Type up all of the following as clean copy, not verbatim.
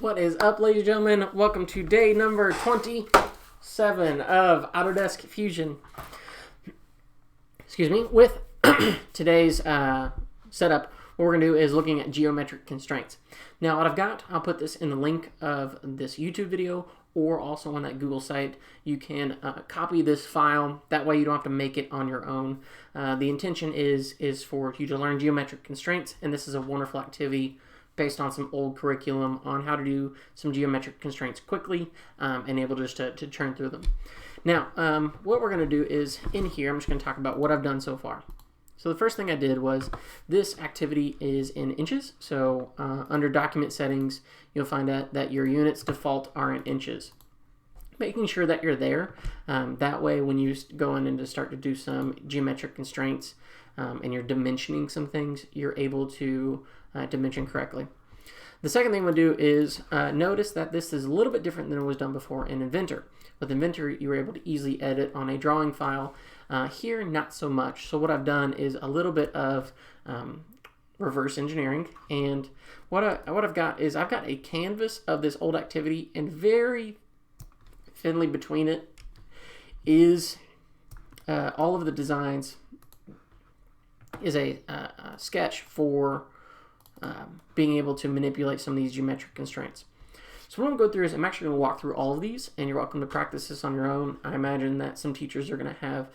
What is up, ladies and gentlemen? Welcome to day number 27 of Autodesk Fusion. Excuse me. With today's setup, what we're going to do is looking at geometric constraints. Now, what I've got, I'll put this in the link of this YouTube video or also on that Google site. You can copy this file. That way you don't have to make it on your own. The intention is for you to learn geometric constraints, and this is a wonderful activity based on some old curriculum on how to do some geometric constraints quickly and able just to churn through them. Now, what we're going to do is in here, I'm just going to talk about what I've done so far. So the first thing I did was this activity is in inches. So under document settings, you'll find out that your units default are in inches. Making sure that you're there. That way when you go in and to start to do some geometric constraints and you're dimensioning some things, you're able to dimension correctly. The second thing we'll do is notice that this is a little bit different than it was done before in Inventor. With Inventor, you were able to easily edit on a drawing file. Here, not so much. So what I've done is a little bit of reverse engineering, and what I've got is I've got a canvas of this old activity, and very thinly between it is all of the designs is a sketch for being able to manipulate some of these geometric constraints. So what I'm going to go through is I'm actually going to walk through all of these, and you're welcome to practice this on your own. I imagine that some teachers are going to have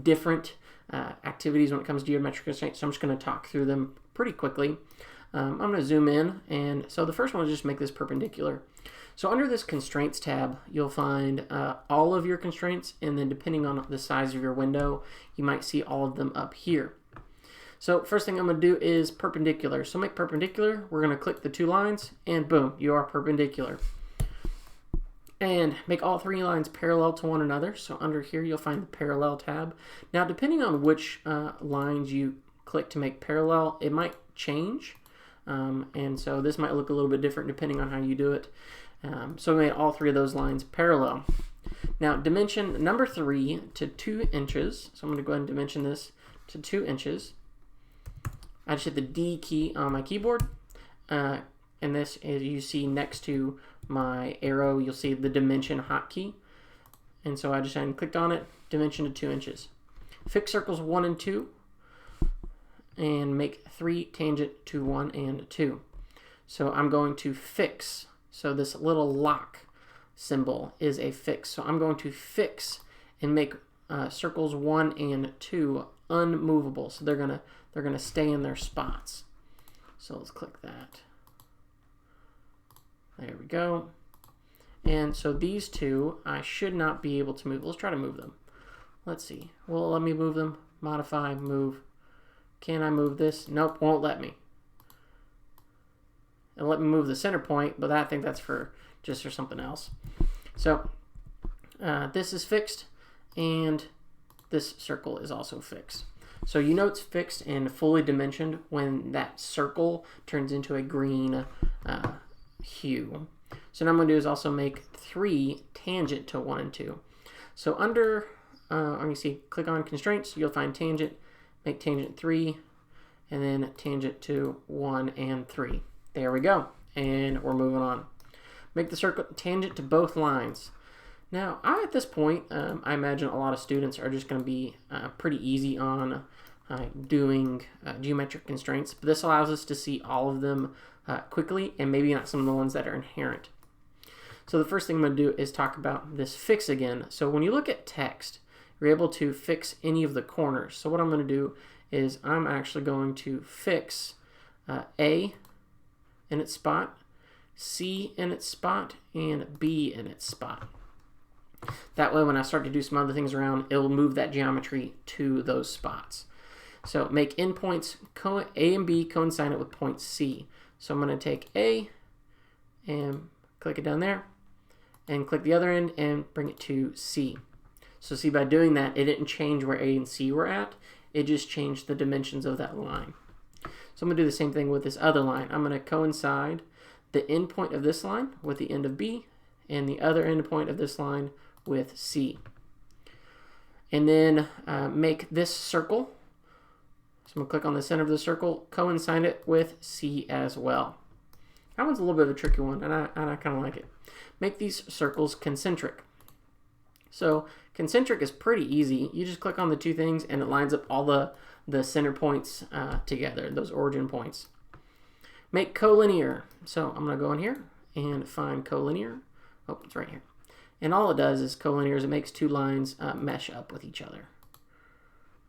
different activities when it comes to geometric constraints, so I'm just going to talk through them pretty quickly. I'm going to zoom in, and so the first one is just make this perpendicular. So under this constraints tab, you'll find all of your constraints, and then depending on the size of your window, you might see all of them up here. So first thing I'm going to do is perpendicular. So make perpendicular, we're going to click the two lines, and boom, you are perpendicular. And make all three lines parallel to one another. So under here you'll find the parallel tab. Now depending on which lines you click to make parallel, it might change. And so this might look a little bit different depending on how you do it. So we made all three of those lines parallel. Now dimension number 3 to 2 inches. So I'm going to go ahead and dimension this to 2 inches. I just hit the D key on my keyboard, and this is, you see next to my arrow, you'll see the dimension hotkey, and so I just clicked on it, dimension to 2 inches. Fix circles 1 and 2, and make 3 tangent to 1 and 2. So I'm going to fix, so this little lock symbol is a fix, so I'm going to fix and make circles 1 and 2 unmovable, so they're gonna stay in their spots. So let's click that. There we go. And so these two I should not be able to move. Let's try to move them. Let's see. Will it let me move them? Modify, move. Can I move this? Nope, won't let me. It'll let me move the center point, but I think that's for something else. So this is fixed, and this circle is also fixed. So you know it's fixed and fully dimensioned when that circle turns into a green hue. So now I'm going to do is also make 3 tangent to 1 and 2. So under, you see, click on constraints, you'll find tangent, make tangent 3, and then tangent to 1 and 3. There we go. And we're moving on. Make the circle tangent to both lines. Now, at this point, I imagine a lot of students are just going to be pretty easy on doing geometric constraints, but this allows us to see all of them quickly and maybe not some of the ones that are inherent. So the first thing I'm going to do is talk about this fix again. So when you look at text, you're able to fix any of the corners. So what I'm going to do is I'm actually going to fix A in its spot, C in its spot, and B in its spot. That way when I start to do some other things around, it'll move that geometry to those spots. So make endpoints A and B coincident with point C. So I'm going to take A and click it down there, and click the other end and bring it to C. So see, by doing that, it didn't change where A and C were at. It just changed the dimensions of that line. So I'm going to do the same thing with this other line. I'm going to coincide the endpoint of this line with the end of B, and the other endpoint of this line with C. And then make this circle. So I'm going to click on the center of the circle, coincide it with C as well. That one's a little bit of a tricky one, and I kind of like it. Make these circles concentric. So concentric is pretty easy. You just click on the two things, and it lines up all the center points together, those origin points. Make collinear. So I'm going to go in here and find collinear. Oh, it's right here. And all it does is collinear is it makes two lines mesh up with each other.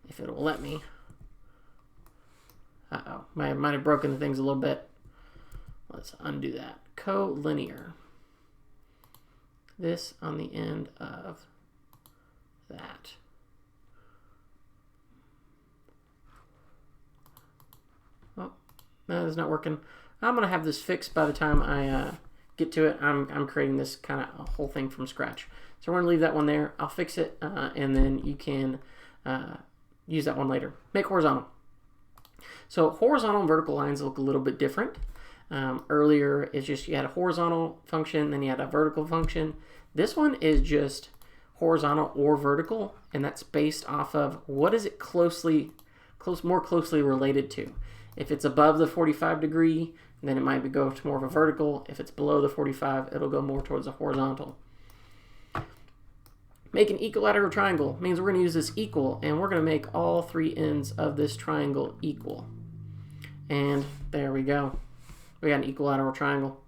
If it will let me. Uh-oh. Might have broken the things a little bit. Let's undo that. Collinear. This on the end of that. Oh, no, it's not working. I'm going to have this fixed by the time I get to it. I'm creating this kind of whole thing from scratch. So we're going to leave that one there. I'll fix it, and then you can use that one later. Make horizontal. So horizontal and vertical lines look a little bit different. Earlier, it's just you had a horizontal function, then you had a vertical function. This one is just horizontal or vertical, and that's based off of what is it more closely related to. If it's above the 45 degree, then it might go to more of a vertical. If it's below the 45, it'll go more towards a horizontal. Make an equilateral triangle means we're going to use this equal, and we're going to make all three ends of this triangle equal. And there we go. We got an equilateral triangle.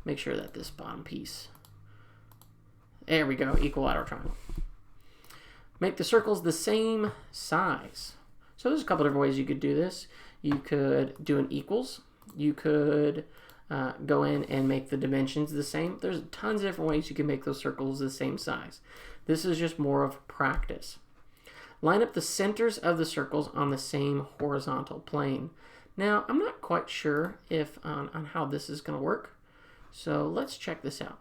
Make sure that this bottom piece. There we go, equilateral triangle. Make the circles the same size. So there's a couple different ways you could do this. You could do an equals. You could go in and make the dimensions the same. There's tons of different ways you can make those circles the same size. This is just more of practice. Line up the centers of the circles on the same horizontal plane. Now, I'm not quite sure if on how this is going to work. So let's check this out.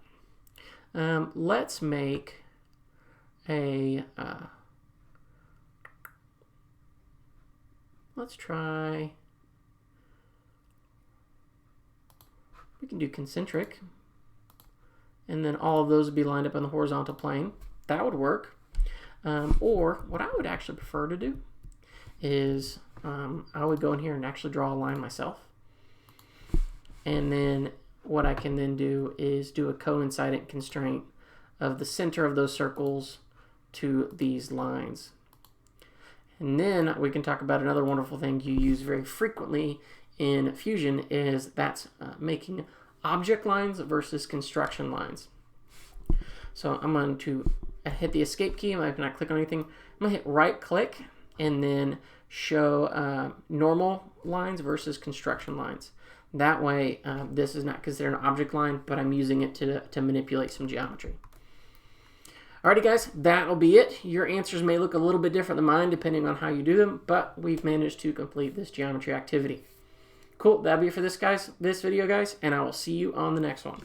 Let's make a, let's try, we can do concentric, and then all of those would be lined up on the horizontal plane. That would work. Or what I would actually prefer to do is I would go in here and actually draw a line myself. And then what I can then do is do a coincident constraint of the center of those circles to these lines. And then we can talk about another wonderful thing you use very frequently in Fusion is that's making object lines versus construction lines. So I'm going to hit the escape key. I'm not click on anything. I'm going to hit right click and then show normal lines versus construction lines. That way, this is not considered an object line, but I'm using it to manipulate some geometry. Alrighty guys, that'll be it. Your answers may look a little bit different than mine depending on how you do them, but we've managed to complete this geometry activity. Cool, that'll be it for this video guys, and I will see you on the next one.